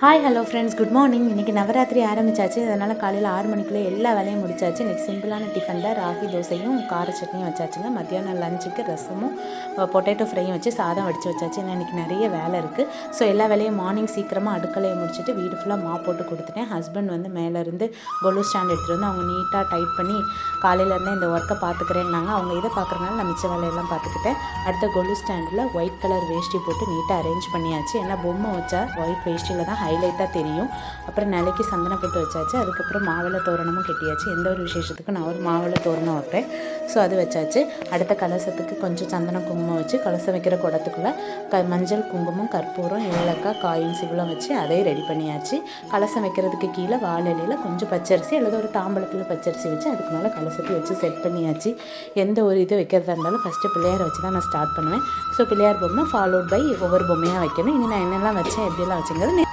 Hi hello friends, good morning. இன்றைக்கி நவராத்திரி ஆரம்பிச்சாச்சு. அதனால் காலையில் 6 மணிக்குள்ளே எல்லா வேலையும் முடிச்சாச்சு. இன்றைக்கி சிம்பிளான டிஃபன் தான். ராகி தோசையும் கார சட்னியும் வச்சாச்சுங்க. மத்தியானம் லஞ்சுக்கு ரசமும் பொட்டேட்டோ ஃப்ரையும் வச்சு சாதம் வடித்து வச்சாச்சு. ஏன்னா இன்றைக்கி நிறைய வேலை இருக்குது. ஸோ எல்லா வேலையும் மார்னிங் சீக்கிரமாக அடுக்கலையை முடிச்சுட்டு வீடு ஃபுல்லாக மாப் போட்டு கொடுத்துட்டேன். ஹஸ்பண்ட் வந்து மேலேருந்து கொலு ஸ்டாண்ட் எடுத்துகிட்டு வந்து அவங்க நீட்டாக டைட் பண்ணி காலையிலேருந்தே இந்த ஒர்க்கை பார்த்துக்கிறேன்னாங்க. அவங்க இதை பார்க்குறனால நான் மிச்ச வேலையெல்லாம் பார்த்துக்கிட்டேன். அடுத்த கொலு ஸ்டாண்டில் ஒயிட் கலர் வேஷ்டி போட்டு நீட்டாக அரேஞ்ச் பண்ணியாச்சு. ஏன்னா பொம்மை வச்சா ஒயிட் வேஷ்டியில் தான் ஹைலைட்டாக தெரியும். அப்புறம் நிலைக்கு சந்தனம் போட்டு வச்சாச்சு. அதுக்கப்புறம் மாவிளை தோரணமும் கட்டியாச்சு. எந்த ஒரு விசேஷத்துக்கும் நான் ஒரு மாவிளை தோரணம் வைப்பேன். ஸோ அது வச்சாச்சு. அடுத்த கலசத்துக்கு கொஞ்சம் சந்தனம் குங்குமம் வச்சு கலசம் வைக்கிற குடத்துக்குள்ளே மஞ்சள் குங்குமம் கற்பூரம் ஏலக்காய் காயின் சிவலம் வச்சு அதையும் ரெடி பண்ணியாச்சு. கலசம் வைக்கிறதுக்கு கீழே வாழலையில் கொஞ்சம் பச்சரிசி அல்லது ஒரு தாம்பளத்தில் பச்சரிசி வச்சு அதுக்கு மேலே கலசத்தை வச்சு செட் பண்ணியாச்சு. எந்த ஒரு இது வைக்கிறதா இருந்தாலும் ஃபஸ்ட்டு பிள்ளையாரை வச்சு தான் நான் ஸ்டார்ட் பண்ணுவேன். ஸோ பிள்ளையார் பொம்மை ஃபாலோட் பை ஒவ்வொரு பொம்மையாக வைக்கணும். இனி நான் என்னெல்லாம் வச்சேன் எப்படியெல்லாம் வச்சுங்கிறது